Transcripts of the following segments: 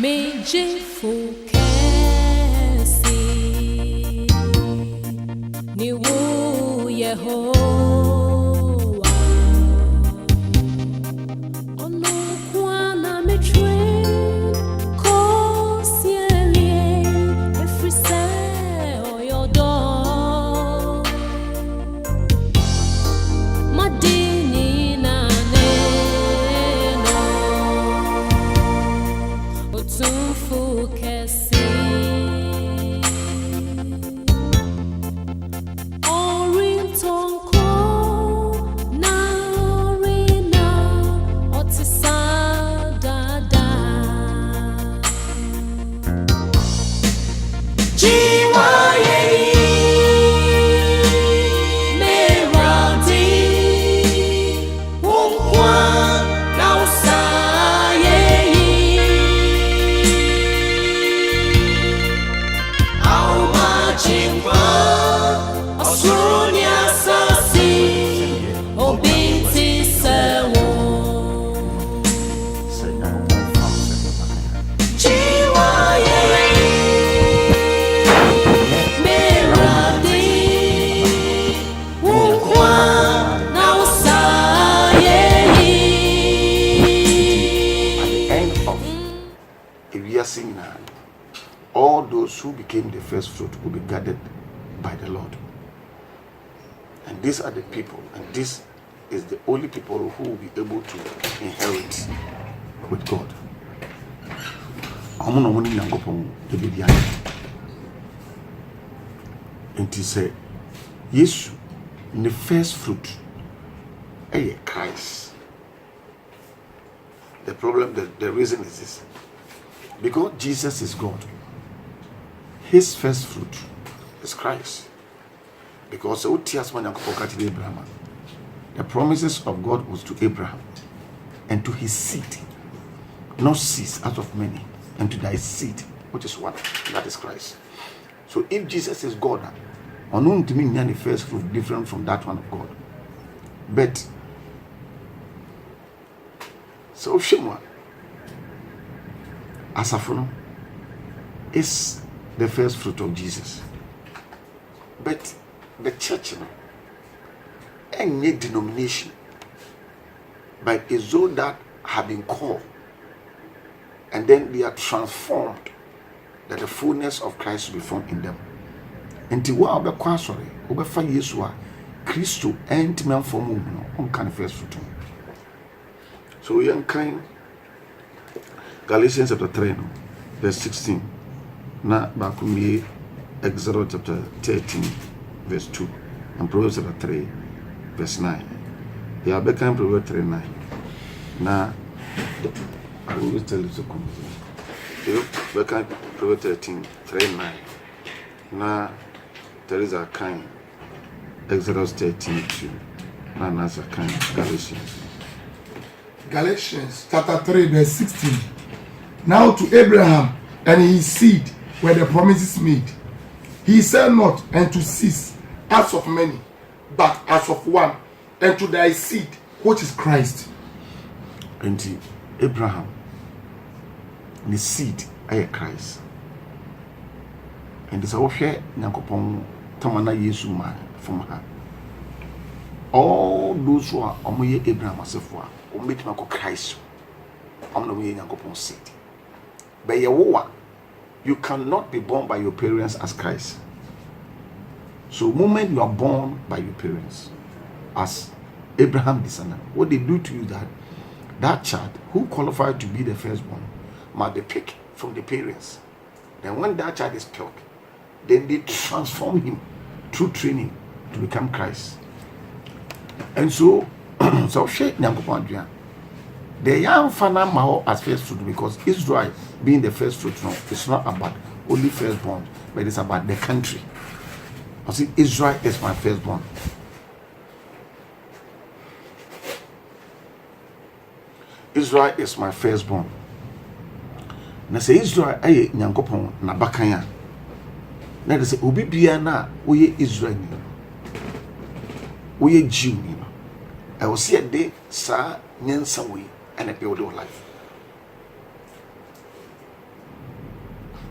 Meje fokesi ni wo Yehowa ono kwana metre ko sielie efrise oyodo madini na neno fokesi orintonko na orina otisadada jiwa all those who became the first fruit will be gathered by the Lord. And these are the people, and this is the only people who will be able to inherit with God. And he said, yes, the first fruit, Christ. The problem, the reason is this. Because Jesus is God, his first fruit is Christ. Because the promises of God was to Abraham and to his seed, not seeds out of many, and to thy seed, which is one, that is Christ. So if Jesus is God, unknown to me, the first fruit different from that one of God. But so Shimon Asafono is the first fruit of Jesus. But the church, any denomination, but it's those that have been called, and then they are transformed, that the fullness of Christ will be found in them. And to what about Quasori, over 5 years, Christo and man for movement on kind of first fruit. So, young kind. Galatians chapter 3, verse 16. Na bakumi Exodus chapter 13, verse 2. And Proverbs chapter 3, verse 9. Yeah, Beckham Proverbs 3, 9. Na I will tell you to come. Beckham Proverbs 13, 3, 9. Na there is a kind Exodus 13, 2. Na that's a kind Galatians. Galatians chapter 3, verse 16. Now to Abraham and his seed were the promises made. He said not, and to cease, as of many, but as of one, and to thy seed, which is Christ. And to Abraham, the seed, is Christ. And this all share Nankopon Tamana Yesu man from her. All those who are Omoye Abraham as if were, Omit Mako Christ, Omnoye Nankopon seed. But you cannot be born by your parents as Christ. So moment you are born by your parents as Abraham descendant, what they do to you, that child who qualified to be the firstborn must be picked from the parents. Then when that child is picked, then they transform him through training to become Christ. And so the young father Mao as first fruit, because Israel being the first fruit, no, it's not about only firstborn, but it's about the country. I see, Israel is my firstborn. Israel is my firstborn. Na say Israel aye Nyankopon na bakanya. Na de say obi bia na wo ye Israel ni. Wo ye Jew ni. I will see a day sa nyansa we and a build of life.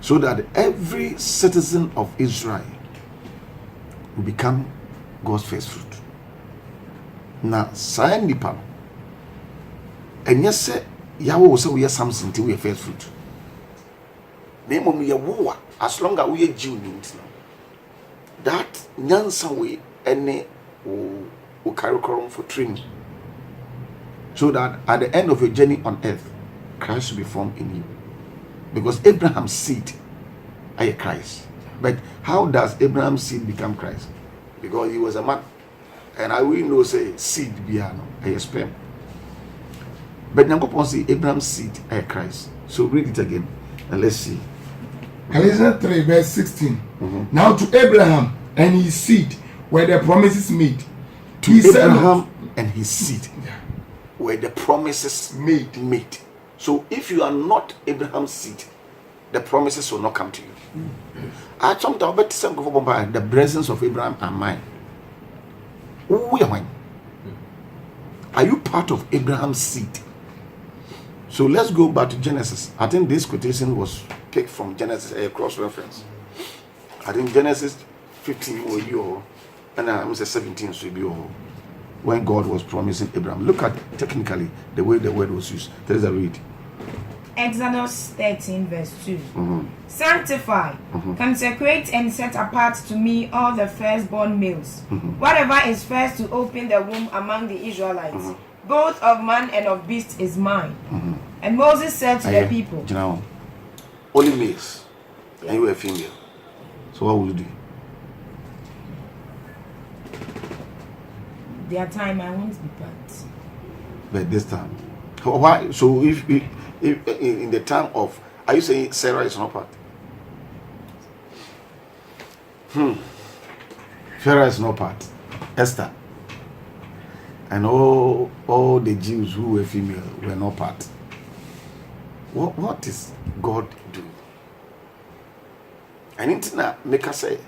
so that every citizen of Israel will become God's first fruit. Na saa nipa no enye se yawo se we something to we first fruit. Na mom ye wo as long as we Jew nint no. That nyansa we any o carry for training. So that at the end of your journey on earth, Christ will be formed in you. Because Abraham's seed are Christ. But how does Abraham's seed become Christ? Because he was a man. And I will know say seed biano a sperm. But Nankopon say Abraham's seed are Christ. So read it again and let's see. Galatians 3 verse 16. Now to Abraham and his seed were the promises made. To Abraham and his seed were the promises made. So if you are not Abraham's seed, the promises will not come to you. I jumped out but the blessings of Abraham are mine. Are you part of Abraham's seed? So let's go back to Genesis. I think this quotation was picked from Genesis, a cross reference. I think Genesis 15 or you, and I'm saying 17 should be when God was promising Abraham. Look at technically the way the word was used. There is a read. Exodus 13 verse 2. Sanctify, consecrate and set apart to me all the firstborn males. Whatever is first to open the womb among the Israelites, both of man and of beast is mine. And Moses said to the people, you know, only males, and you were female. So what will you do? Their time I won't be part. But this time, why? So if in the time of, are you saying Sarah is not part? Sarah is not part. Esther and all the Jews who were female were not part. What is God doing? I need to now make us say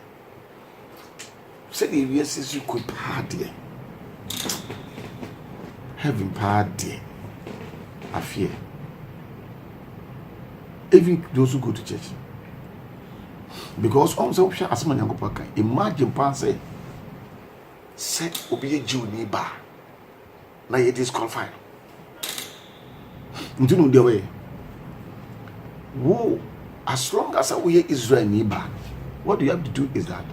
the yes you could party. Heaven party. I fear. Even those who go to church. Because also as man imagine pan say obi Jew ni ba na ye disqualified. You know the way. Whoa, as long as we are Israel ni ba, what you have to do is that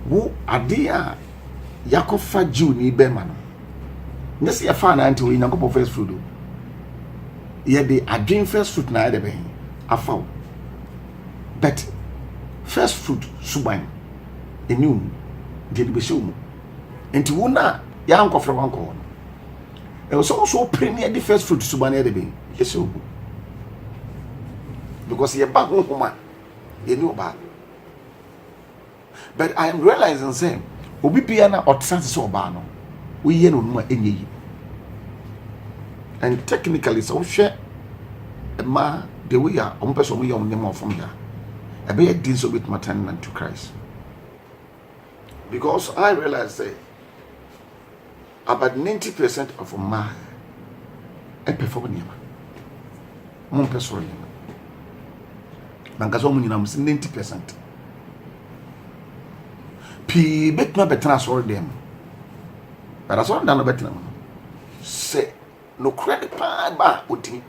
who adia yakofa Jew ni be man. Nesi ya fa na anti we nyankopon first fruit. Ye the adwin first fruit na de be afa. But first fruit suban enum de be show mu. Enti wo na ya ankofra wanko. E so premier the first fruit suban de be yes o. Because ye back home ye know about. But I am realizing say obi bia na otsanse so ba no we ye no no enye yi. And technically so share ma the way ya on person we on them from there. I be a deal so with maternal to Christ. Because I realize that about 90% of ma e perform nyama. Mon person nyama. Mangazo mun nyina 90%. Pi bet na betra so dem. But as one done betra say no credit pa ba oti.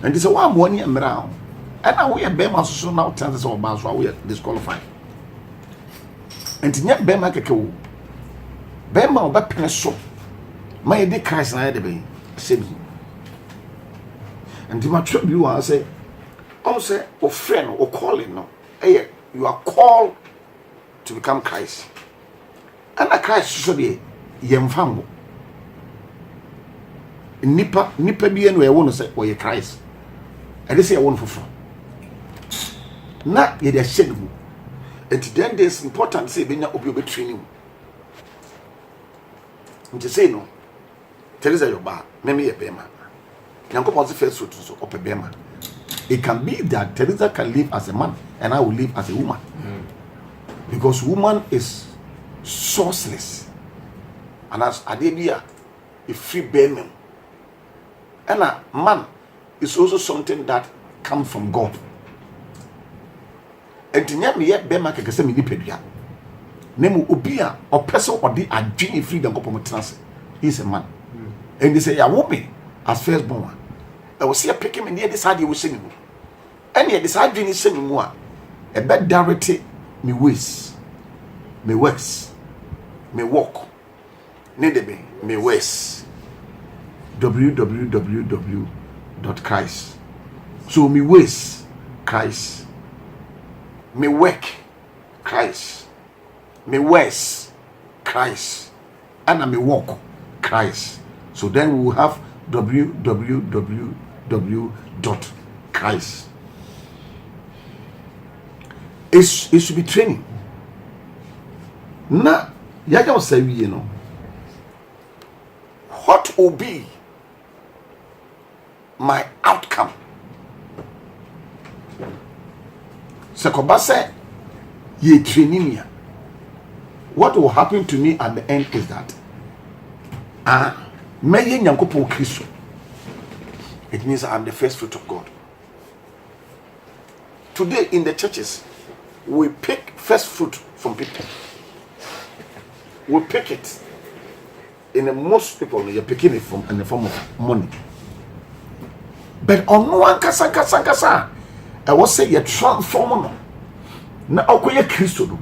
And this is why I'm warning you around. And now we are Bema so now chances of bounce we are disqualified. And to net Bema keke Bema oba peneso. My de Christ na de be say. And the mature you are say, oh say, or friend or calling no. Hey, you are called to become Christ. And a Christ should be yemfambo. Nipa bi enu e wonu say o ye Christ. And they say I want for. Na ye dey shade mu. And then there's important say benya obi training. Nti say no. Teresa your ba, me ye bema. Yankopon say first fruit so ope bema. It can be that Teresa can live as a man and I will live as a woman. Because woman is sourceless. And as Adebia, a free bearman. And a man, is also something that comes from God. And nyame ye be ma kekese me nipadua. Nemu obia or person or the adwene free the gopo trans. He's a man. And they say ya woman as firstborn. I will see a picking me near this side you will sing me. And yet this adwene sing me more. A bad directed me ways. Me works. Me walk. Need me ways. www.christ. So me ways Christ. Me work Christ. Me ways Christ. And me walk Christ. So then we will have www.christ. It should be training. Now, you say, you know, what will be my outcome? Sekobase ye training ya. What will happen to me at the end is that meye nyankopon Kristo. It means I'm the first fruit of God. Today in the churches, we pick first fruit from people. We pick it. Most people, you're picking it from in the form of money. But on no one kasa, I was say you're transforming. Now, okay, Christo.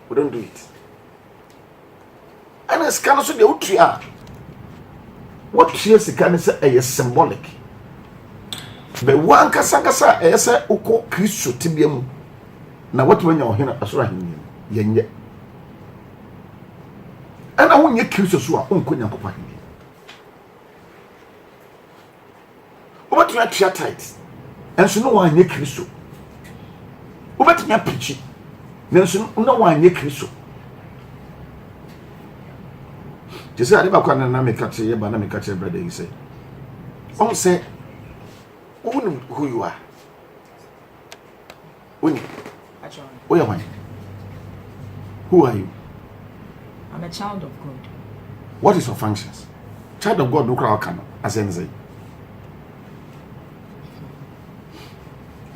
We don't do it. And it's kind of so the utria. What cheers the kind of say is symbolic. But one kasa, I say, Oko Christo Tibium. Now, what when you're here, as right here, and I want you Christo so I won't go papa. What you are tight, and so no one near Christo. What you are preaching, then so no one near Christo. Just say I never can make catch a but I catch a brother. You say, oh, say, who you are. When where am I? Who are you? I'm a child of God. What is your functions? Child of God, no crowd can as say.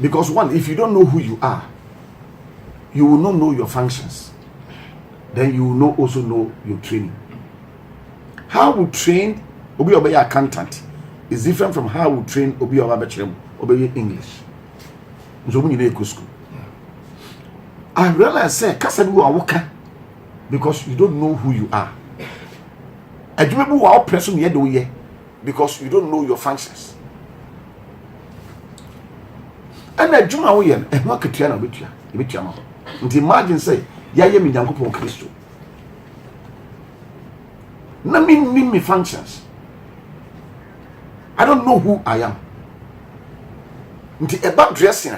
Because one, if you don't know who you are, you will not know your functions. Then you will not also know your training. How we train Obi Obey accountant is different from how we train Obi Obey English. So when you go school. I realize say Kasabu are worker because you don't know who you are. And you remember our person here because you don't know your functions. And a Juma way and not Katiana with you. And imagine say, Yaya mi Yankopon Christo. Na me functions. I don't know who I am. Until about dressing.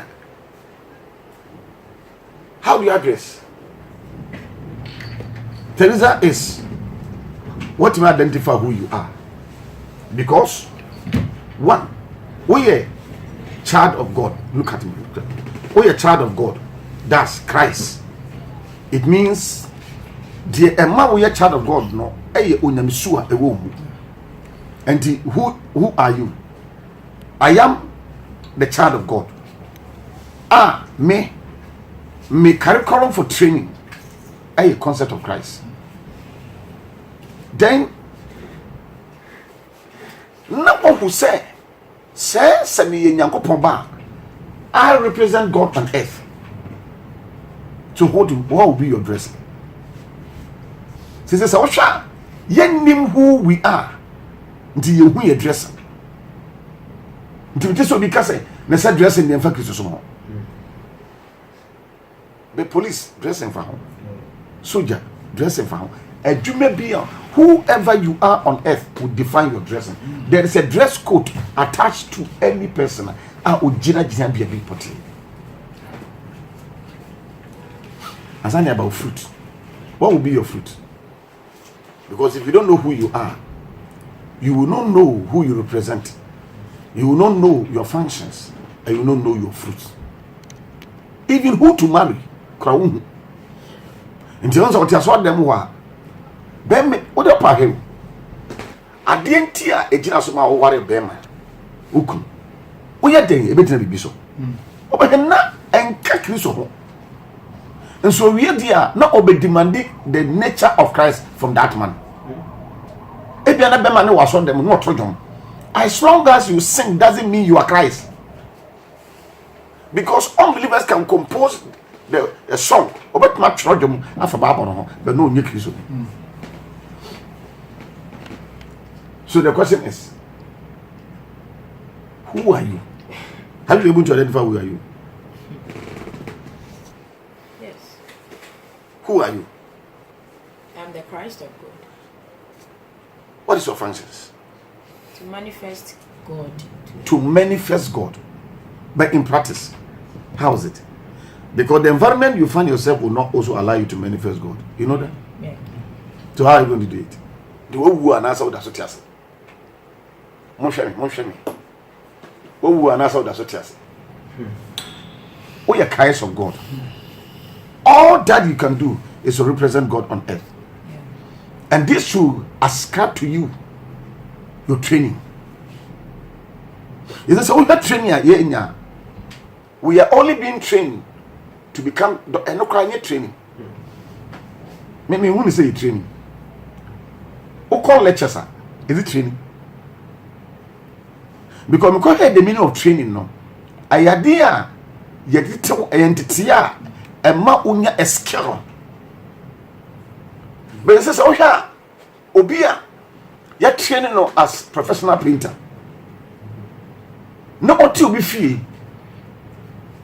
How do you address? Teresa is what you identify who you are. Because one, we are child of God. Look at me. We are child of God. That's Christ. It means the man we are child of God. No, and who are you? I am the child of God. Me curriculum for training a concept of Christ. Then no one who say me I represent God on earth. So what will be your dressing? She says, Osha, yen name who we are until you who you dress. Until this will be because I dressing the fact is so. The police dressing for home, soldier dressing for home. And you may be whoever you are on earth will define your dressing. There is a dress code attached to any person. As I know about fruit, what will be your fruit? Because if you don't know who you are, you will not know who you represent. You will not know your functions, and you will not know your fruits. Even who to marry. In terms of what you saw them were, Ben, what a party. I didn't tear a dinner so my worry, Bema. ukun woyɛ den ebetena bibi so obehena enka Kristo ho nso wie dia na obedimande the nature of Christ from that man ebia na bema ne waso dem no otrodwom as long as you sing doesn't mean you are Christ, because unbelievers can compose the song obetuma trodwom afa Bible no ho but no onye Kristo. So the question is, who are you? Have you been able to identify who are you? Yes. Who are you? I'm the Christ of God. What is your functions? To manifest God. To manifest God. But in practice, how is it? Because the environment you find yourself will not also allow you to manifest God. You know that? Yeah. So how are you going to do it? The way we are now, so that's what you say. Moshemi. What we are now, so that's what you say. We are Christ of God. All that you can do is to represent God on earth. And this should ascribe to you your training. Is this all that training? We are only being trained to become no training. Maybe when you say training, who call lectures? Is it training? Because we heard the meaning of training no. Ayadea yedito entity a ma unya a skill. But it says, oh yeah, Obia, you're training no as professional painter. No oti obi fie.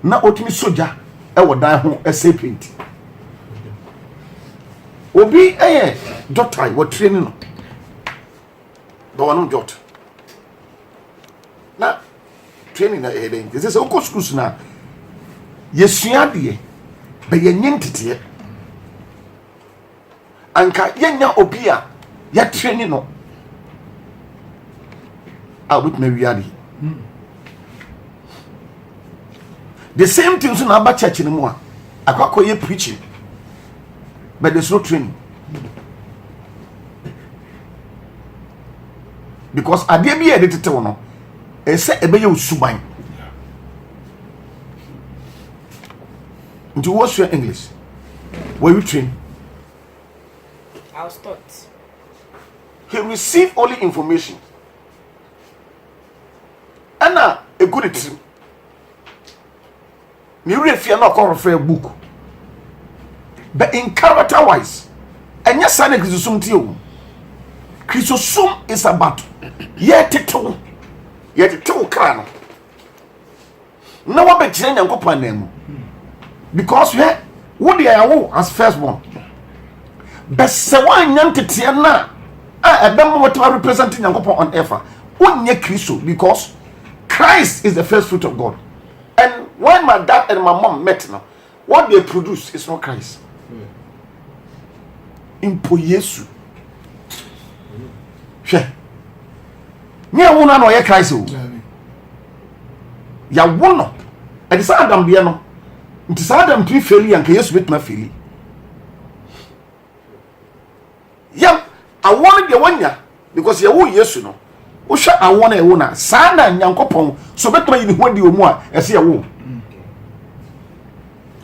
Na otimi soja e wodan ho essay paint. Obi doctor what training no. But one jot. Na training na heading. This is oko schools na. Yesua de be yenye ntete. Anka yenya obi a ya training no. A with me wiadi. The same thing so na ba church ni mu a akwakoye preaching, but there's no training. Because ade bi e de tete wo no e se ebe ye usuban. Do what's your English? Were you trained? I was taught. He received only information. And a good team. Me if you not call for a book. But in character wise, and yes, I Christosum to you. Christosum is about yet to crown. No one but Jen and Copanemo. Because what do I as firstborn? But so one young Titiana, I don't know what I representing young on earth. One year Christo, because Christ is the first fruit of God. And when my dad and my mom met now, what they produce is not Christ. Impo Yesu. Nya wona no ye Christ o. Ya wono. E de Adam bia no. Nti Adam twi feli anka Yesu betuma feli. Ya awon de wanya because ye wo Yesu no. Wo hwa awon e wo na saa na Nyankopon so betuma yi ni ho di omu a ese ye wo.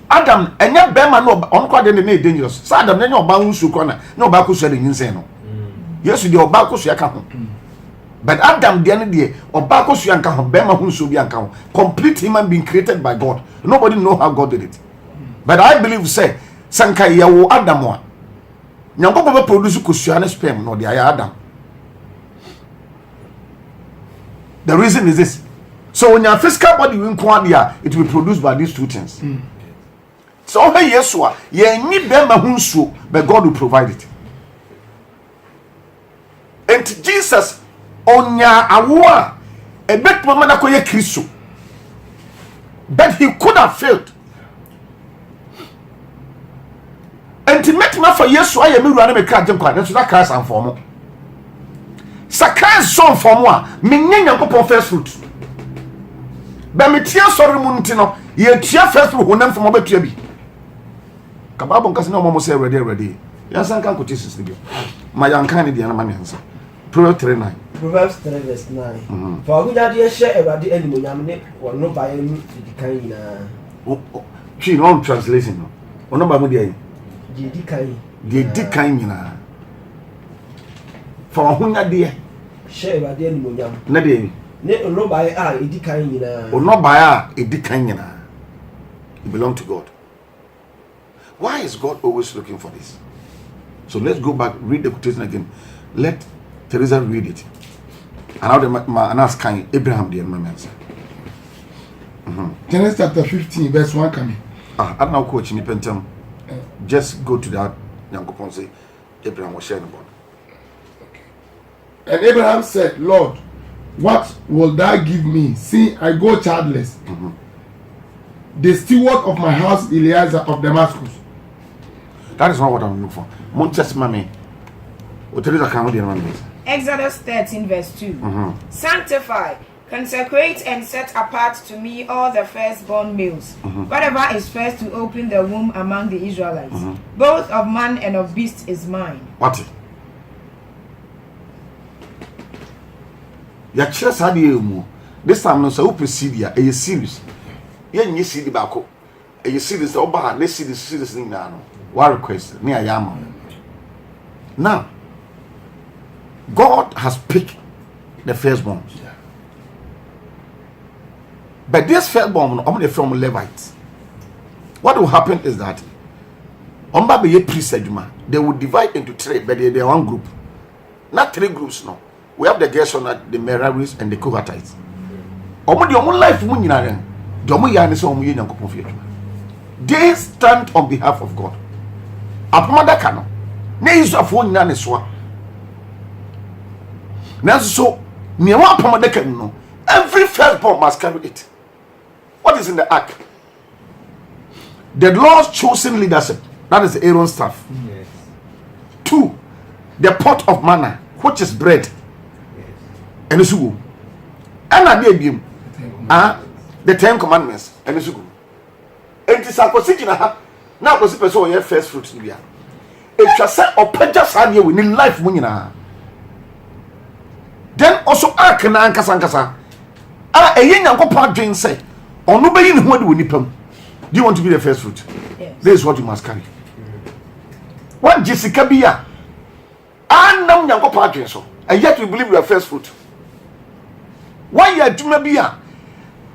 Adam enya bema no on kwa de ne dangerous. Sa Adam enya oba nsu ko na oba ko so de nyinsen no. Yesu de oba ko so ya ka ho. But Adam de ne de oba ko so ya ka ho bema hu so bi anka ho. Complete human being created by God. Nobody know how God did it. But I believe say sanka ye wo Adam a Nyankopon be produce kosua ne sperm no de aya Adam. The reason is this. So when your physical body will come there, it will be produced by these two things. So hey Yeshua, ye ni bema hunsu, but God will provide it. And Jesus onya awa a bit mama koye Kristo. But he could have failed. And to make me for Yeshua, ye me run me card kwa. That's that Christ and for mo. Sakras son for moi, me nyanya ko first fruit. Ba me tia sori mu ntino, ye tia first fruit honam for mo betua bi. Kababo nkase na mo say ready. Ya san kan quotations ni bi. Ma yan kan ni dia na ma me ansa. Proverbs 3:9. Proverbs 3 verse 9. For good idea share everybody animonyam or no by any kind. She no translation no. Ono ba mo dey. Di kan nyina. For hunya dey. Share everybody animonyam. Na dey. Ne no by edi kan nyina. Ono ba edi kan nyina. It belong to God. Why is God always looking for this? So let's go back, read the quotation again. Let Teresa read it. And now ask Abraham the answer. Genesis chapter 15, verse 1 coming. I don't know coach me pentam. Just go to that Yankopon say Abraham was sharing about. And Abraham said, Lord, what will thou give me, seeing I go childless? The steward of my house, Eliezer of Damascus. That is not what I'm looking for. Montes Mame. Exodus 13 verse 2. Sanctify, consecrate and set apart to me all the firstborn males, whatever is first to open the womb among the Israelites. Both of man and of beast is mine. What? Ya chira sa de emu. This time no so proceed ya e serious. Ya nyi CD bako. E serious oba na serious ni na no. What request? Me ayama. Now, God has picked the firstborn. Yeah. But this firstborn, only from Levites. What will happen is that they will divide into three, but they're one group. Not three groups, no. We have the Gershon, the Merarites, and the Kohathites. They stand on behalf of God. Apamada kano na Israelfo nyina ne soa na so me wa apamada kano no every firstborn must carry it. What is in the ark? The Lord's chosen leadership, that is Aaron's staff. Yes. 2, the pot of manna, which is bread. Yes. And sugu and the 10 commandments and sugu and this apostle ha na ko sipe so your first fruit ni bia e twa se opaja sa ne we ni life mu nyina. Then also ark na ankasa eye nyankopon adwen say onu be yi ne ho ade woni pam. Do you want to be the first fruit? Yes. This is what you must carry. What Jessica bia anam nyankopon adwen so and yet we believe we are first fruit. Why you aduma bia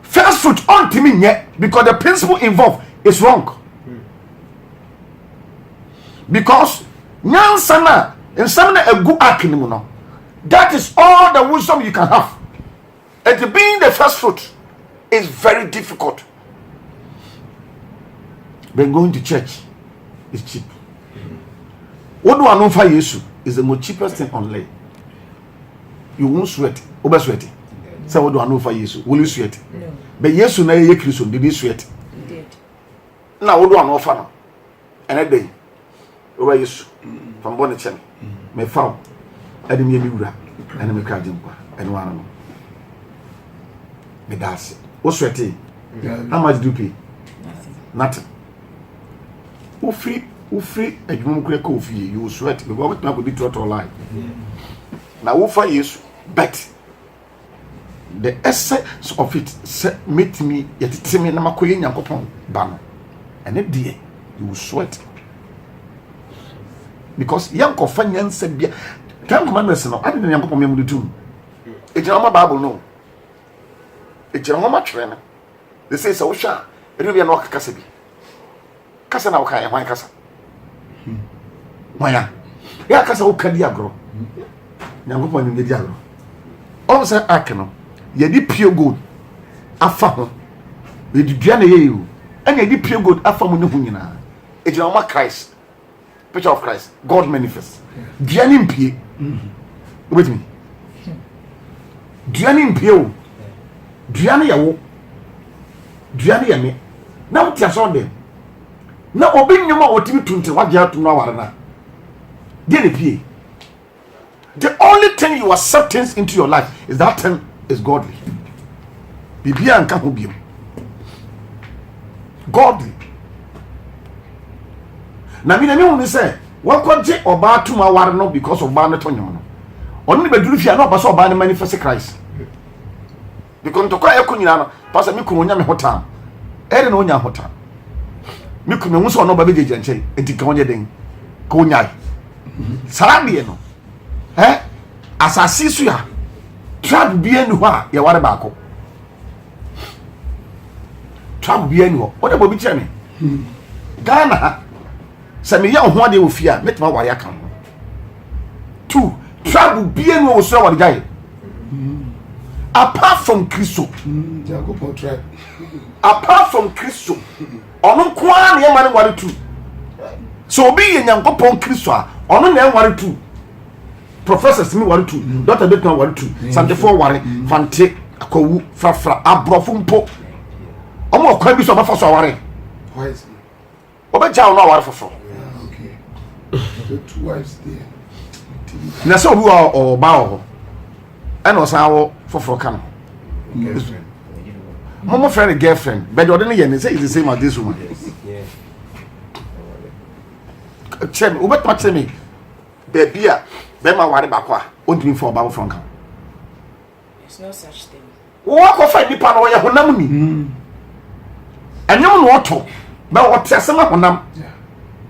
first fruit on timi nye because the principle involved is wrong. Because nyansana in some a good akinimu no, that is all the wisdom you can have. And being the first fruit is very difficult. But going to church is cheap. What do I know for Jesus is the most cheapest thing on earth. You won't sweat. Over sweating. So what do I know for Jesus? Will you sweat? No. But Jesus na ye Christian did he sweat? He did. Now what do I know for now? And a day. Over Jesus. From Bonnet me found. I didn't hear me and me cried and one. Me that's it. What's sweating? How much do you pay? Nothing. Who free a human crack of you will sweat because not be total lie. Now who for Jesus bet the essence of it meet me yet it's me na makoye nyankopon ban and it dear you will sweat because yanko fanyan said bia time commandments no ade nyankopon me mudu e jira ma bible no e jira ma twerɛ no they say so sha e no bia no kasa bi kasa na woka hwan kasa moya ya kasa woka di agro nyankopon ni di agro on say ark no yedi pure gold afa ho yedi dua na yeyu and yedi pure gold afa mu ne hu nyina e jira ma Christ, picture of Christ, God manifest dua ni mpie wait me dua ni mpie o dua na yawo dua na yame na wotia so dem na obi nyoma otimi tunte wagye ato no aware na de ne pie. The only thing you accept into your life is that thing is godly. Bibia nka ho biem. Godly. Na me won say, "Won kwaje oba to ma ware no because of ba no to nyom no." ɔno ne bɛduru fie a na ɔba sɛ ɔbaa no manifest Christ because ntɔkwa ɛkɔ nyinaa no pastor me kunu onya me ho tam ɛre na onya ho tam me kunu hu sɛ ɔno ɔba bɛgyegye nkyɛn enti ka ɔnyɛ den ka ɔnyae saa deɛ no asase so ya tribe bia ni hɔ a yɛware baako tribe bia ni hɔ ɔde bɔ bi kyerɛ me Ghana ha sɛ meyɛ ho ade wɔ fie a metuma ware aka ho 2 tribe bia ni wɔ so ware gyae apart from Christo apart from Christo ɔno nko ara na yɛma ne ware 2 so obi yɛ Nyankopɔn Christo a ɔno na ɛware 2 professors mi ware 2 doctor betuma ware 2 santefoɔ ware fante akwawu frafra abrɔfo mpo ɔmo ɔkwan bi so ɔbɛfa so aware ɔbɛgya ɔno aware foforɔ the 2 wives there na sɛ obi wɔ ɔba wɔ hɔ ɛna ɔsan wɔ foforɔ ka no mo friend and girlfriend but ɔde ne yɛ ne say is the same as this woman kyerɛ me wobɛtuma kyerɛ me baabi a bɛma ware baako a ɔntumi mfa ɔba foforɔ nka There's no such thing. wɔkɔfa nipa no ɔyɛ honam ni ɛnyɛm na ɔtɔ bɛ ɔte asɛm a honam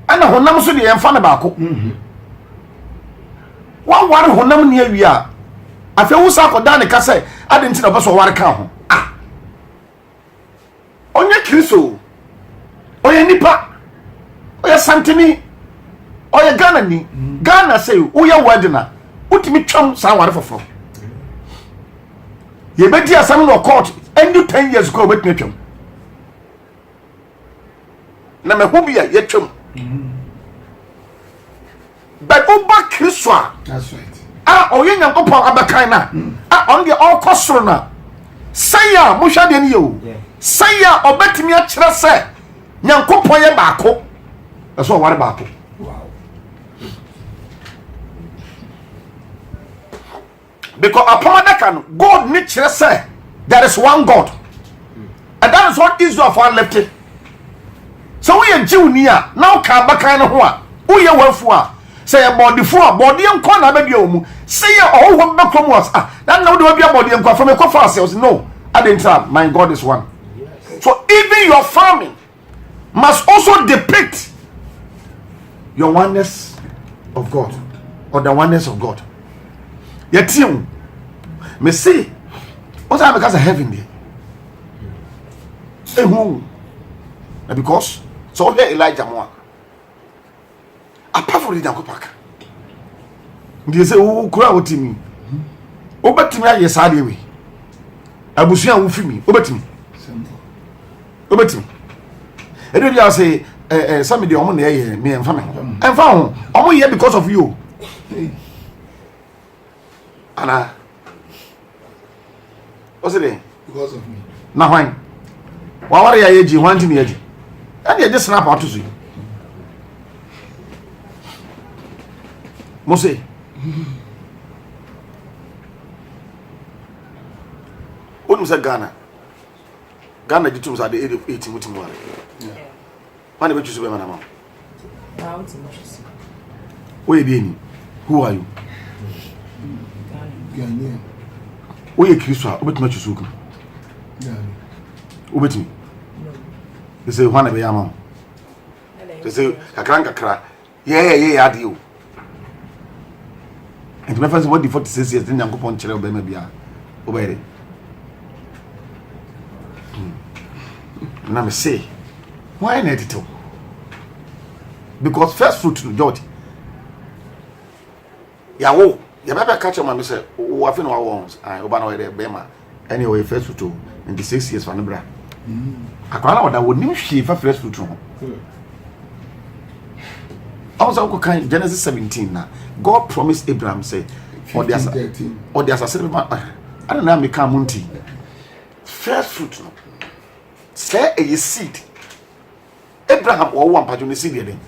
ɛna honam so deɛ yɛmfa ne baako wɔware honam ni awie a afei wo sa akɔda ne ka sɛ ade nti na ɔbɛ sɛ ɔware ka ho ɔnyɛ Kristo ɔyɛ nipa ɔyɛ santini ɔyɛ Ghana ni Ghana sɛ woyɛ wedding a wotumi twam saa ware foforɔ yɛbɛdi asɛm no court ɛndu 10 years kɔ wobɛtumi twam na mahu bi a yɛtwam but woba Kristo a that's right ɔyɛ Nyankopɔn abɛkan na ɔno deɛ ɔkɔ soro na sɛyɛ a mohwɛ deɛ no yɛ o sɛyɛ a ɔbɛtumi akyerɛ sɛ Nyankopɔn yɛ baako ɛsɛ ɔware baako because upon that no God need to say there is one God and that is what Israel for left it so we are Jew near now can back kind of one we are one for say about the four body and corner baby say all one back from us that now there will be a body and from a coffee ourselves no I didn't tell my God is one so even your farming must also depict your oneness of God or the oneness of God. Yet you me see what I because of heaven there. Because so here Elijah more. Apart from the Jacopak. They say, oh, cry what to me. Over to me, yes, I do. I will see how me. Over to me. Over to me. And then you say, somebody on here, me and family. And found only here because of you. Anna, what's it? because of me Now, why? Why are you aging? Wanting me aging? And you just snap out to see. Mose. What was Ghana? Ghana, you two at the age of 18 with him. Why did you say, Madam? Where you who are you? Ghanaian Where you Christian? What much you soon? Ubet me. They say, one of the they say, a crank. Yeah, I do. And my friends, what the 46 years, then you go on Chile, maybe obey it. And I say, why not it? Because first fruit to George. Yawo, you better catch my say, oh, I feel no ones. I obey the Bema. Anyway, first fruit in the 6 years for Nebra. I can't that would name she for first fruit. Also, Genesis 17 now. God promised Abraham, say, or there's a certain I don't know, become munti. First fruit, no. Say a seed. Abraham or one part on the seed then.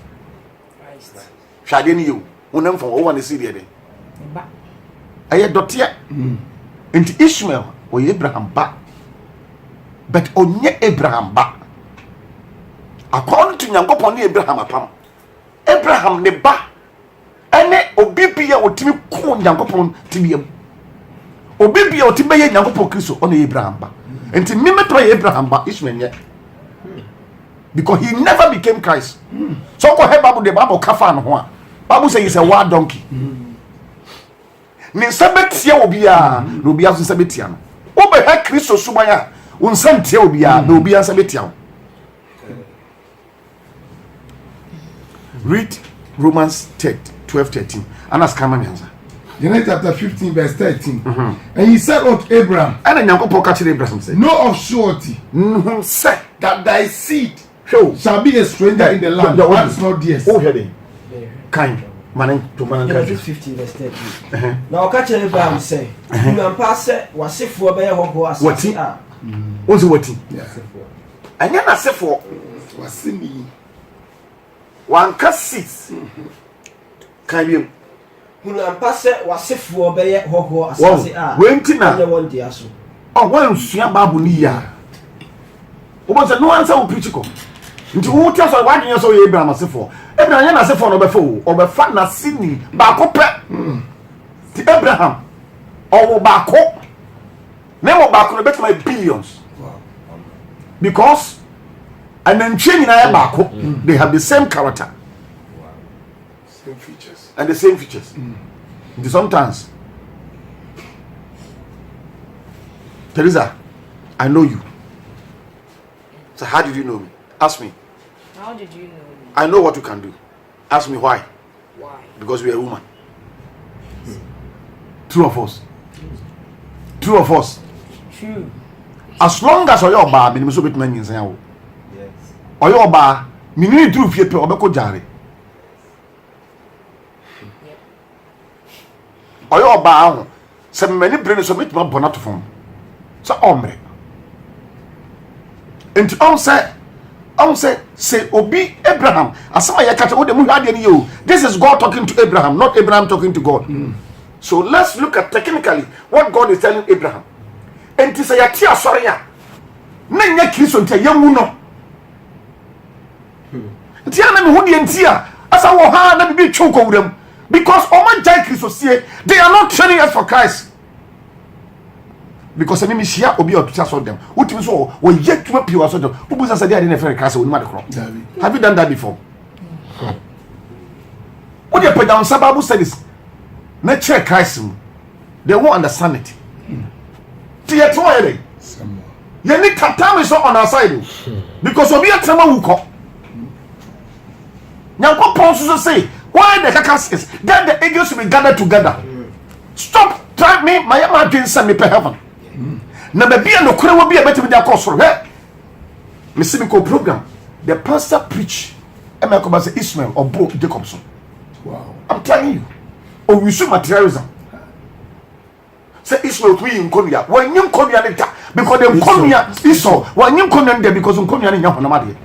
Shadini you, one from one seed then. I had dotia. And Ishmael or Abraham back. But only Abraham back. According to Yankopon Abraham upon Abraham ne ba ene obi bia otimi ko nyankopon tibiem obi bia otibe ye nyankopon Kristo ono Abraham ba enti memetro ye Abraham ba Ishmael ye because he never became Christ. So ko he Bible the Bible kafa no ho a Bible say he's a wild donkey. Ni sabetia obi a no obi aso sabetia no wo be ha Kristo sumaya wo nsantia obi a no obi ansabetia wo. Read Romans 12:13 and ask come answer. Genesis chapter 15 verse 13. And he said unto Abraham, And nyankopon ka kire Abraham say, know of surety say that thy seed show shall be a stranger in the land. That is not theirs. Oh heading kind man to man Genesis 15 verse 13. Now catch Abraham say, you am pass wasefo be ho asase a. What's what? Yeah. Anya na sefo Wasini. one cases can you You am pass wasefo be ho asase a. wenti na won dia so. oh wan sua Bible ni ya obo no answer wo preach ko nti wo tia so wadwen so Abraham asefo Abraham nya na asefo no befa wo obefa na sini ba ko pe ti Abraham owo ba ko nemo ba ko no bet my billions because and then changing na ba ko they have the same character Same features. and the same features sometimes Teresa, I know you. So how did you know me? Ask me. How did you know me? I know what you can do. Ask me why. Why? Because we are a woman. True of us. True of us. True. As long as oyo ba me so betima nyin san wo. Yes. Oyo ba me ni true fie pe obeko jare. Oyo ba ho. Se me mani brain so betima bona to fom. So omre. And on say obi Abraham asama ya kata wo de mu hwade ni yo. This is God talking to Abraham, not Abraham talking to God. So let's look at technically what God is telling Abraham. And to say ya sorry ya. Na nya Kristo ntia yamu no. Ntia na me hu de ntia asa wo ha na bibi twonko wuram because oman jai Kristo sie they are not training us for Christ. Because enemy share obi or to so them. Utimi so we yet to pure so them. Ubu say they dey Christ we ma de kro. Have you done that before? What you put down Bible studies na check Christ they won't understand it. Tie to here. You need time is on our side because obi atama wuko. Nyankopon so say why the carcass is then the angels will be gathered together. Stop try me my dream send me to heaven. Na bia no kure wo bia betimi da kosoro he me see me ko program the pastor preach e me ko ba say Ishmael or Bro Jacobson. Wow. I'm telling you. Oh, we should materialism. Say Ishmael to you nkonia. When you nkonia ne da because the nkonia Esau. When you nkonia there because nkonia ne nyafo na made.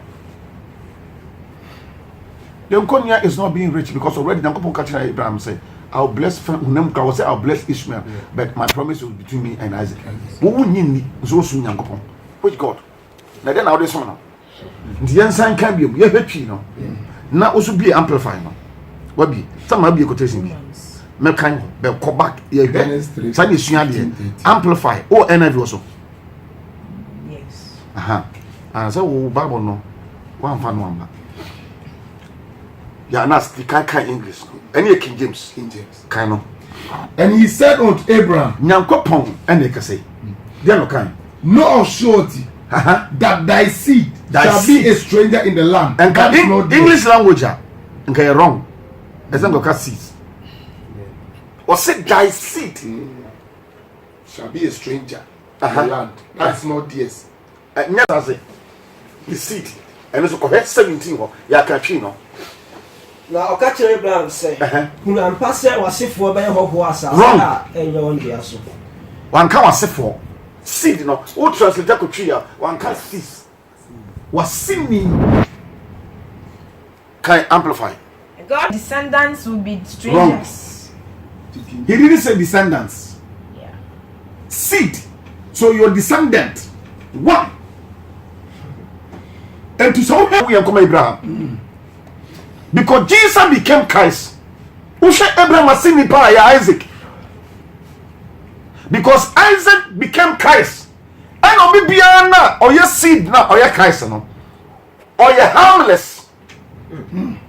The nkonia is not being rich because already Nyankopon catch Abraham say I'll bless I will say I'll bless Ishmael, but my promise was between me and Isaac. Which God? Now then, I'll do something. The ensign can be a happy, no. Now also be amplified. What be? Some might be a quotation. Mekan, but go back. Amplify. Oh, NIV also. Yes. And so, Bible no. One. Yeah, and that's the kind English. Any King James. Kind of. And he said unto Abraham, Nyankopon, and they can say, they are no kind. know of surety that thy seed shall be a stranger in the land. And English language, and you're wrong. As I'm going to see. Or say thy seed shall be a stranger in the land. That's not theirs. And yes, I say, the seed. And it's correct 17. Ya catchino. Na okache Abraham say, "Kuna mpase wasefo be ho asa enye won dia so." One can wasefo seed no. O translate ko twi ya, one can seed. Wasini can amplify. God's descendants will be strangers. Wrong. He didn't say descendants. Yeah. Seed. So your descendant one. And to so we come Abraham. Because Jesus became Christ Ushe Abraham asini pa ya Isaac. Because Isaac became Christ. And obi biara na oye seed na oye Christ no. Oye harmless.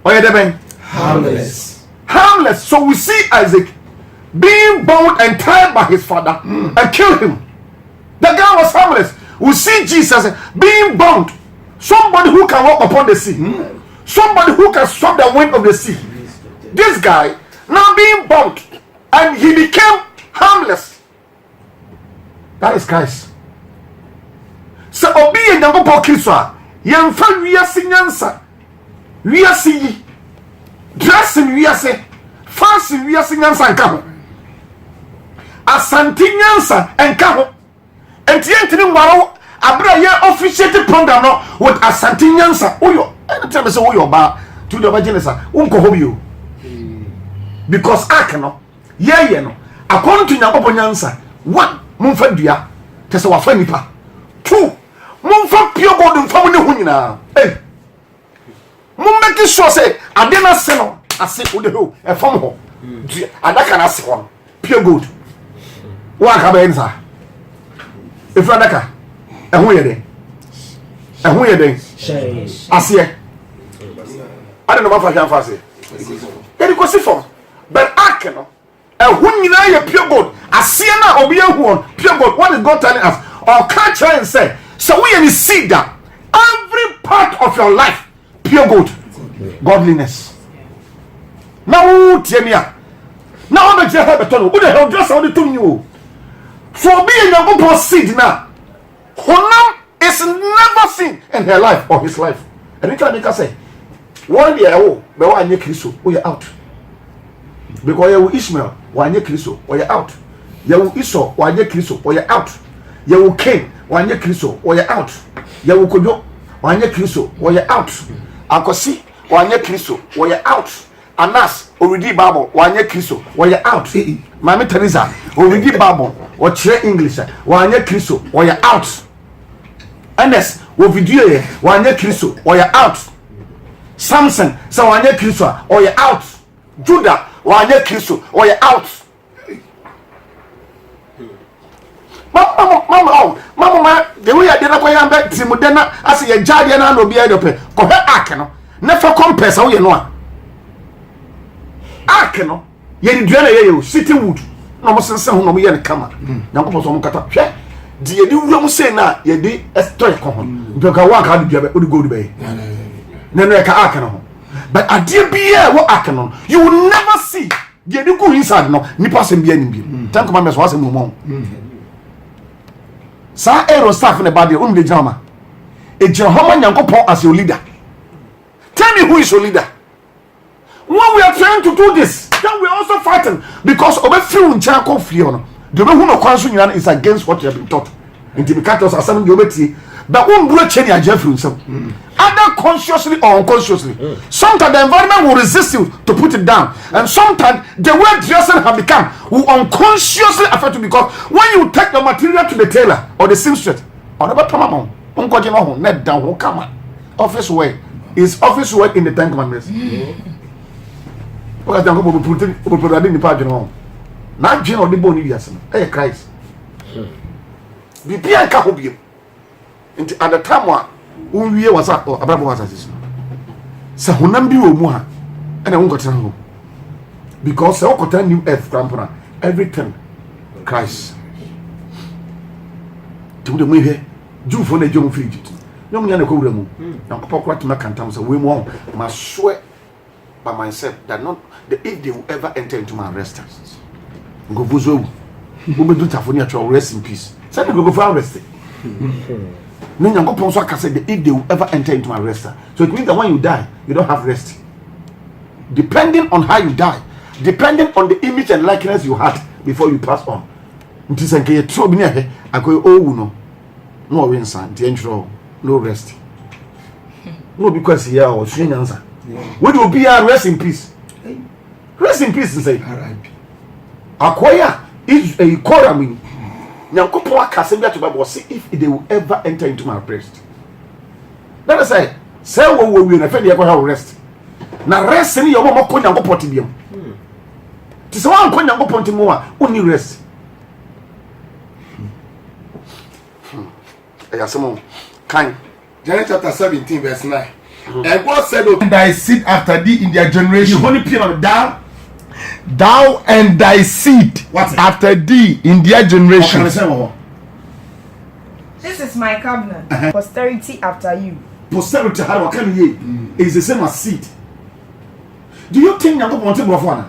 Oye deben Harmless. harmless. So we see Isaac being bound and tied by his father and killed him. The guy was harmless. We see Jesus being bound. Somebody who can walk upon the sea. Somebody who can stop the wind of the sea. This guy now being bound and he became harmless. That is Christ. So obi ye nyango po Kristo a yemfa wiase nyansa. Wiase yi. Dressing wiase. Fashion wiase nyansa nka ho. Asante nyansa nka ho. Enti nwaro abra ye officiate program no with asante nyansa. Oyo, anytime say oyo ba to the bajenesa unko ho bio. Because ak no ye no according to nyango po nyansa. One, mumfa dua tese wafa nipa. Two, mumfa pure gold mfa ne ho nyina. Eh. Mum make sure say ade na se no ase o de ho e fam ho. Adaka na se ho pure gold. Wa ka ba ensa. If adaka e ho ye den. E ho ye den. Ase. Ade no ba fa jan fa ase. E ko si fo. But ak no who nyina ye pure gold asia na obi ehu pure gold. What is God telling us? Or catch her and say so we any see that every part of your life pure gold. Godliness. Now tiemia now be je have beton who the hell just how the to you for being a good seed now honam is never seen in her life or his life. And you can make us say one day oh be wa anye Kristo we are out. Because you Ishmael wanye Kristo we are out. You Esau wanye Kristo we are out. You Cain wanye Kristo we are out. You Kojo wanye Kristo we are out. Akosi wanye Kristo we are out. Anas already Bible wanye Kristo we are out. Mama Teresa already Bible or chere English wanye Kristo we are out. Ernest wo video ye wanye Kristo we are out. Samson so wanye Kristo we are out. Judah wanye Kristo we are out. Mama, the way I did not go and back to Modena as a guardian and will be able to go her Akano. Never compares how you know. Akano, ye did sitting wood. No more sense of no yen camera. Now, some cut. Do you do say now? Ye did a story common. Because I walk out of the good bay. Neneka Akano. But a dear be what Akano, you will never see. Ye do go inside no, Nipas and Bien. Thank you, Mammas was a moment. Sa aero staff in the body on the drama. A Jehovah Yankopo as your leader. Tell me who is your leader. When we are trying to do this, then we are also fighting because of a few in Chanko Fiona. The way who no question is against what you have been taught. Intimicatos are some geometry, but won't break change a Jeffrey himself. Either consciously or unconsciously. Sometimes the environment will resist you to put it down, and sometimes the way dressing have become will unconsciously affect you because when you take the material to the tailor or the seamstress, or the bottom on net down who come office work is office work in the Ten Commandments. Because I'm going to put it in the page on. Not Jane or the bone yes, hey Christ. Be a couple at the time one year was up or about was this. So Hunambi will move and I won't go to home because I will tell new earth grandpa everything Christ. To the way do for the young Fiji. No man a cool now papa to my cantams away more my sweat by myself that not the if they will ever enter into my restaurants. Go Buzo, who will do Tafonia to rest in peace. Send go for resting. No, if they will ever enter into my restaurant. So it means that when you die, you don't have rest. Depending on how you die, depending on the image and likeness you had before you pass on. I go, oh no rinsa, no rest. No, because here or strange answer. When you be a rest in peace. Rest in peace and say, Akoya is a Korami. Now, to see if they will ever enter into my breast. Let us say what we will have rest. Now, rest in your mama coin and go potty. ti se wan ko nyankopon timu a oni rest ayasemo kan Genesis chapter 17 verse 9. And God said, "And thy seed after thee in their generation, you only pin thou and thy seed What? after thee in their generation." This is my covenant, posterity after you. Posterity how can ye is the same as seed. Do you think nyankopon timu of one?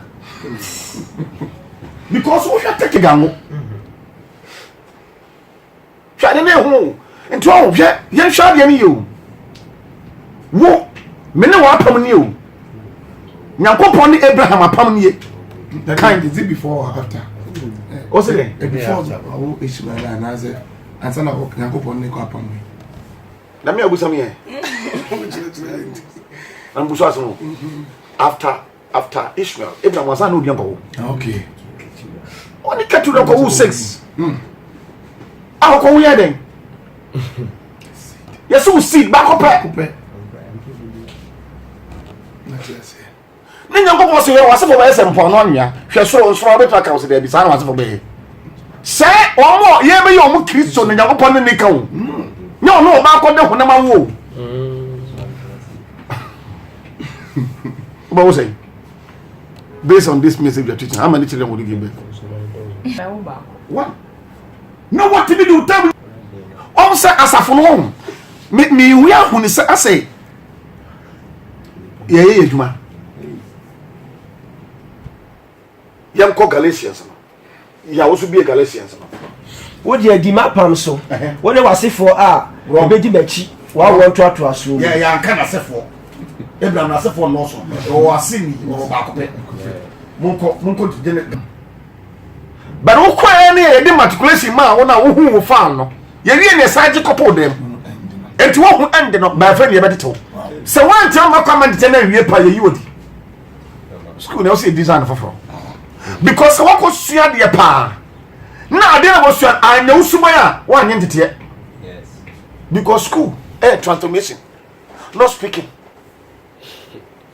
Because we have take gango. Hwade na hu nti o hwe ye hwade ne you. Wo me ne wa apam ne you. Nyankopon ne Abraham apam ne. The kind is it before or after? O se den Before Ishmael and Isaac, and son of Yankopon ne ko apam me. na me abusa me and busa so after Ishmael Abraham was an odianko. Okay. Oni ketu do ko 6. Akoko we den. Yes, we seed back up. Ne nyankopon se we wase for be sempo no nya hwe so be traka wase dey bi sa na wase for be se omo ye be yo Kristo ne nyankopon ne ka wo no no ba ko de honama wo what was saying based on this message you're teaching how many children would you give back? One. No, what did you tell me? Also as a phone me we are when I say yeah juma yam ko Galatians ya also be Galatians What the Dima Pam so? What was it for? Obedi Bechi. What want to us? yeah can I say for Abraham na say for no so o asini o ba ko pe munko de but who cry any matriculation ma wona wo hu wo fan no ye rie ne saje couple dem enti wo hu end no ba fa ne beteto se wan tell ma comment na wie pa ye yodi school na o say design for because what ko sua de pa na ade na wo sua anya usuma ya wan nye ntete yes because school transformation not speaking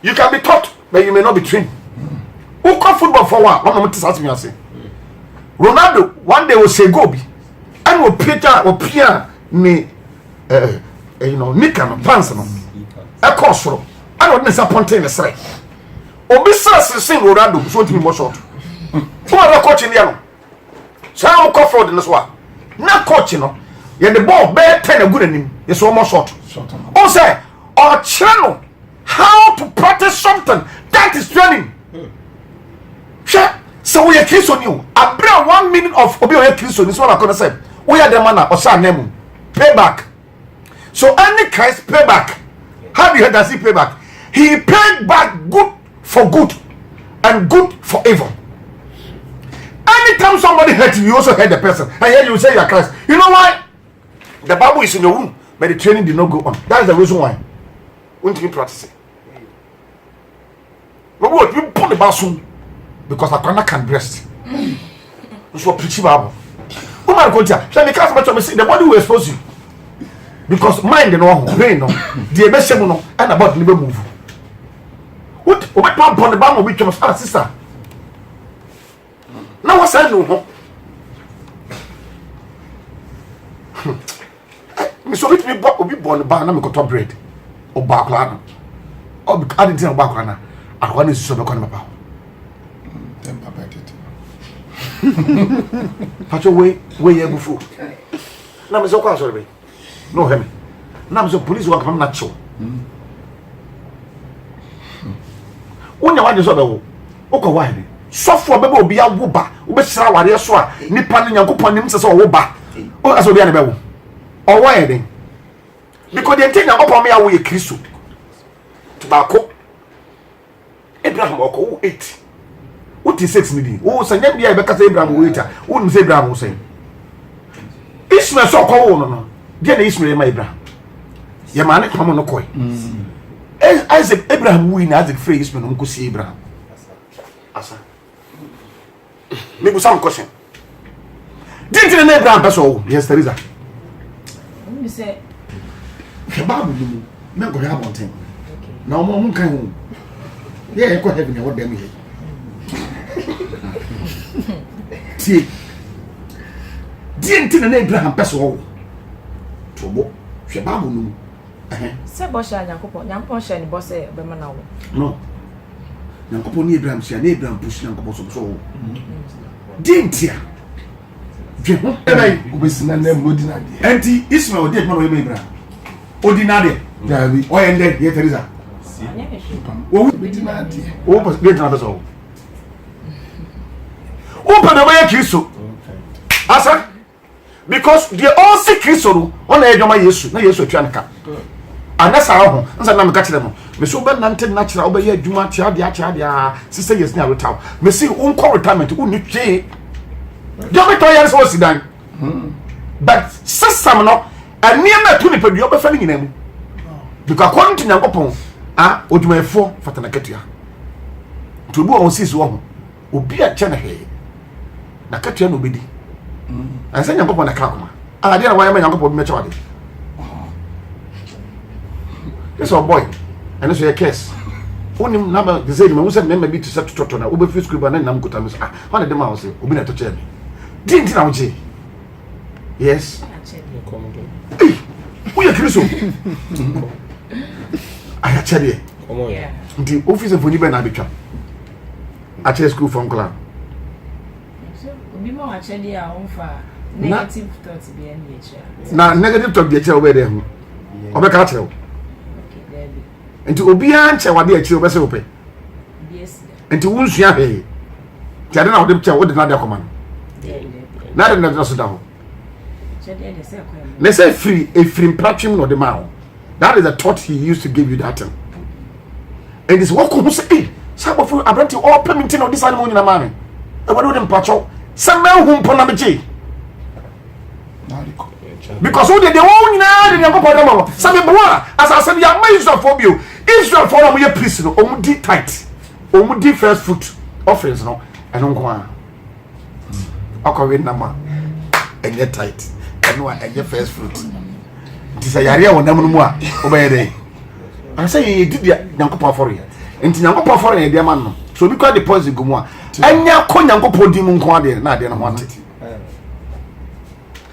you can be taught but you may not be trained who call football for one no me tisa me say Ronaldo one day will say go be and will Peter ni you know nika no pants no e course ro and what nessa ponte ne sere obi sing Ronaldo so ntimi mo short so other coach in no so how call for the so na coach no ye the ball be 10 agu anim ye so mo short o say or channel how to practice something that is training so we are Christ on you. I bring 1 minute of obi oye Christ on this one I gonna say. We are the man or sa name payback. So any Christ payback. How do you does he pay back? He paid back good for good and good for evil. Anytime somebody hurt you, you also hurt the person. And here you say you are Christ. You know why? The Bible is in your womb, but the training did not go on. That is the reason why. We need to practice it. But what you put the bathroom because I can breast. So preaching Bible. Oh my God, shall we cast much the body will expose you. Because mind no brain no the ebeshem no and about live move. What pump on the Bible with your sister. Now what's I know? Me so bit me obi born ba na me ko bread. O ba kla no. O bi I didn't ba kla na. I want to so be kon ba. Pacho we ye bufu. Na me so kwa so be. No hear me. Na me so police work am na cho. Wonya wa de so be wo. O ko wa he. Sofo be obi awo ba. Wo be sira ware so a nipa no Nyankopon nim se so wo ba. O aso bia ne be wo. O wa he den. Because the thing Nyankopon me awo ye Kristo. Tobacco. Abraham oko 8. What is 6 million? Oh, Sanya Bia Becca Abraham waiter. Wouldn't say Abraham was saying. Ishmael so call no. Dear Ishmael, my Abraham. Your man come on no coy. Isaac Abraham win Isaac free Ishmael uncle see Abraham. Asa. Maybe some question. Didn't you Abraham person? Yes, Teresa. You say the Bible you no go have one thing. Now more can yeah, go heaven what them here. tie die nti na Abraham pese wo tobo hwe Bible no se bo sha nyankopon sha ni bo se be ma na wo no nyankopon ni Abraham sha na Abraham push nyankopon so wo die ntia hwe ho ebai ubesina na modina de enti Ismael de ma no Abraham odinade dabi o yende ye Teresa wo medina de o pas de na beso o pa na ba Kristo asa because the all see Kristo no ona edwoma Yesu na Yesu atwa nka anasa ho nsa na me ka kire mo me so be nante natural o be ye adwuma tia dia sister yes na retaw me see unko retirement uni twe do me to yare so sidan but system no aniema tu ni pedua be fa ni nyina mu because according to Nyankopon odwumafo fatana katua to bu on sis wo ho obi a chene he na katua no obedi ansa Nyankopon na kakoma ade na wayama Nyankopon me chawade this old boy and so your case onim na ba say me say me bi to set toto na obe free school ba na nam kota me one dem a say obi na to chair me din tin na wo je yes who you Kristo aya chede Come on. Yeah. ndi office for ni be na betwa a chair school from club obi mo achede a onfa negative thoughts be any echa na negative talk dey chair over there hu obe ka chair nti obi a nche wade achi obe se ope yes nti wunsu he ti ade na wode chair wode na de akoma na de na so da ho chede de se kwa let's say free platform no the man. That is the thought he used to give you that time. And this what could say, some of you are bringing all permitting of this animal in a man. I want them patrol. Some men whom Ponamaji. Because who did the one now in your some people as I said, you are Israel for you. Israel for your prisoner, Omudi tight, Omudi first fruit offerings, no, and on one. Okay, number and yet tight, and one and your first fruit. This a yare won namu mu a obeyede I say you did Nyankopon for you enti Nyankopon for you dey man no so bi kwa deposit gumu a anya ko Nyankopon di mu nko ade na ade no ho ate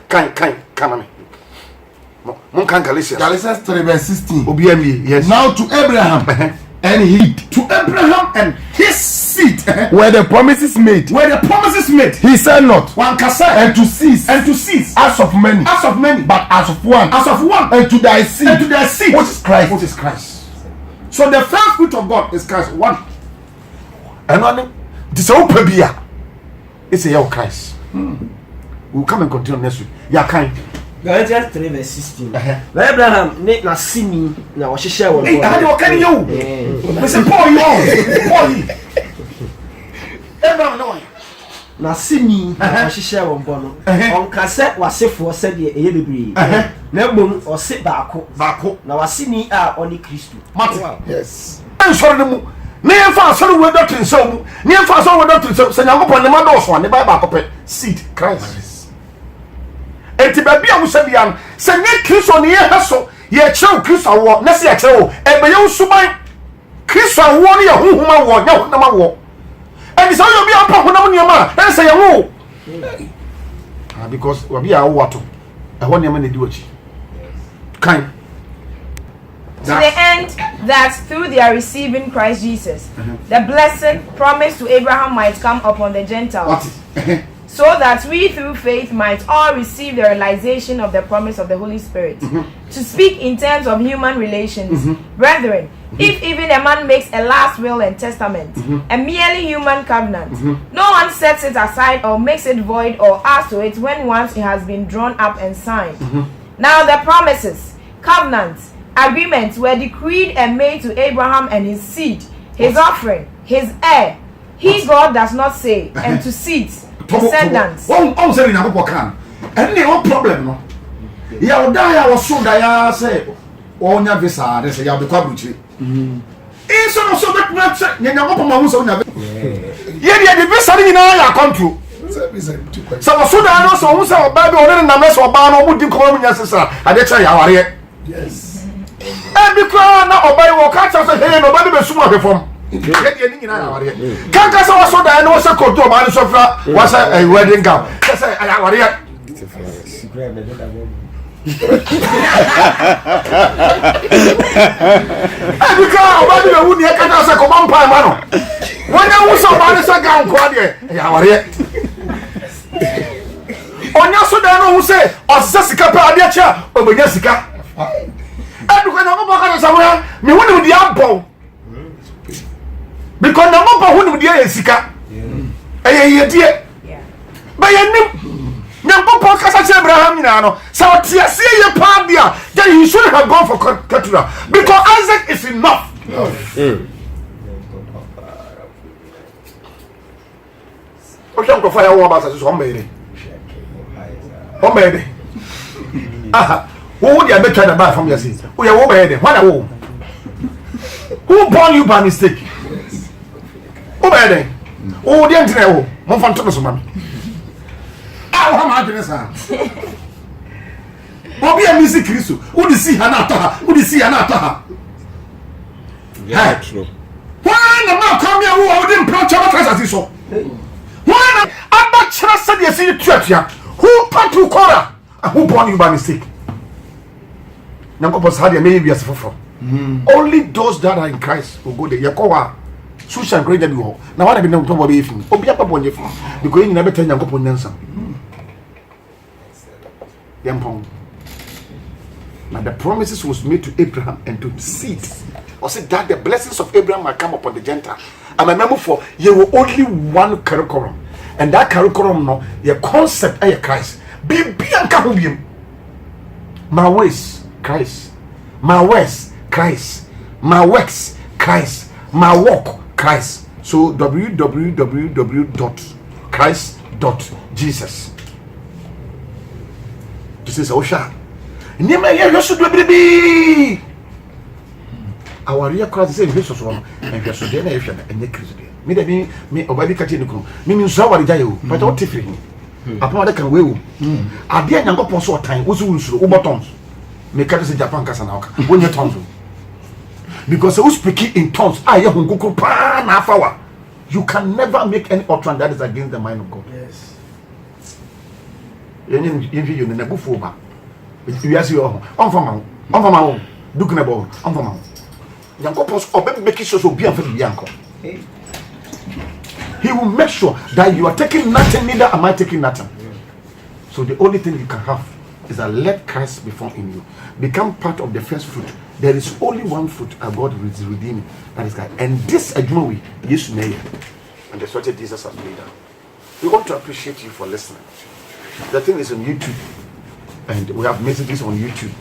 kan me mon kan Galatians 3:16 obi ami yes now to Abraham and his seed where the promises made he said not one kasa and to cease as of many but as of one and to thy seed which is Christ so the first fruit of God is Christ one and on this open bia it's a your Christ we'll come and continue next week ya kind Galatians 3:16. Abraham ne na sini na wo hyehyɛ won. Hey, I don't carry you. We say Paul you. Abraham no. Na sini na wo hyehyɛ won bo no. Onka sɛ wasefo sɛ de eye bebree. Na gbom ɔse baako. Na wasini a ɔne Kristo. Yes. Ensɔre mu. Ne yɛmfa asɔre wo doctrine sɛ mu. Ne yɛmfa asɔre wo doctrine sɛ Nyankopɔn ne ma dɔɔso ne Bible akɔpɛ seed Christ. Enti baby a wo se bia no se nye Kristo ne ye heso ye kyerɛ Kristo awo na se ye kyerɛ wo ebe ye usuban Kristo awo ne ye honhoma wo nya honhoma wo enti se yo bia pa honhom ne ma na se ye wo because we bia wo wato ɛhɔ ne ma ne di wachi kan to the end that through their receiving Christ Jesus the blessing promised to Abraham might come upon the Gentiles so that we through faith might all receive the realization of the promise of the Holy Spirit. To speak in terms of human relations, brethren, if even a man makes a last will and testament, a merely human covenant, no one sets it aside or makes it void or adds to it when once it has been drawn up and signed. Now the promises, covenants, agreements were decreed and made to Abraham and his seed, his offering, his heir. He, God, does not say, and to seeds, descendants. One say na go kan. And no problem no. Ya oda ya wo so da ya say onya visa de say ya be kwa buchi. So no so bet na say nya go poma hu so nya. Ye de visa ni na ya control. So so da no so hu say oba be one na me so oba no mu di ko mu nya sisa ade cha ya ware. Yes. And because na oba wo ka cha say hey no oba be sum ahwefom. Yɛdeɛ ne nyinaa awareɛ kanka sɛ wɔsɔ dan ne wɔsɛ koto ɔma ne sɔfra wɔsɛ wedding gown sɛ sɛ ɛyɛ awareɛ ɛbika ɔba de bɛwu neɛ kata sɛ kɔma mpae ma no wɔnyɛ wo sɛ ɔba ne sɛ gown nkoa deɛ ɛyɛ awareɛ ɔnya so dan no ho sɛ ɔsesɛ sika pɛ adeɛ kyɛ a ɔbɛnya sika ɛbika nyankopɔn ka ne sɛ woa me ho ne deɛ abɔw because nyankopɔn ho ne deɛ yɛ sika ɛyɛ yɛdeɛ bɛyɛ nim nyankopɔn kasa kyerɛ Abraham nyinaa no sɛ ɔte aseɛ yɛ paa deɛ a then he should have gone for Keturah because Isaac is enough. Ɔhwɛ nkɔfo a yɛwɔ ɔba asase so ɔmbɛyɛ dɛ wo deɛ bɛtwa da baa fam yɛse woyɛ wo bɛyɛ dɛ hwana wo who born you by mistake wo bɛyɛ dɛ wo deɛ ntina ɛwo momfa nto no so ma me How am I doing this? Obi a music Kristo. Who the see hana toha? Who the see hana toha? Yeah, true. Why na ma come here who didn't plan chama kasa so? Why na aba chira said you see tuatua? Who part to Kora? Who born you by mistake? Nyankopɔn sa de me bi asefofo. Only those that are in Christ will go there. Yakowa social great bi ho. Na wana bi na to bo be fi. Obi apa bonye fi. Because you never tell Nyankopɔn nyansa. Now the promises was made to Abraham and to seed. Or said that the blessings of Abraham might come upon the Gentile. And remember for you were only one curriculum. And that curriculum no your concept is Christ. Be my ways, Christ. My ways, Christ. My works, Christ. My walk, Christ. So www.christ.jesus. This is Osha. Nema ya hweso do bebi. Awari akra say hweso so no. Hweso de na hwe na enye kristo de. Me da me obabi ka tie ne kunu. Me nso awari gya yo. But what tifiri ni. Apa da kan wewu. Ade Nyankopon so otan wo so nsuro wo botons. Me ka say Japan kasa na oka. Wonye tons. Because who speak in tongues ah ye hunkukuru pa na afawa. You can never make any utterance that is against the mind of God. Yes. You na bufo ba. You ask you on fama dukuna bo on fama. Nyankopon obe make sure so be am for be anko. He will make sure that you are taking nothing, neither am I taking nothing. So the only thing you can have is that let Christ be formed in you. Become part of the first fruit. There is only one fruit that God is redeeming. That is God. And this ajuma we yes may. And that's what Jesus has made out. We want to appreciate you for listening. The thing is on YouTube. And we have messages on YouTube.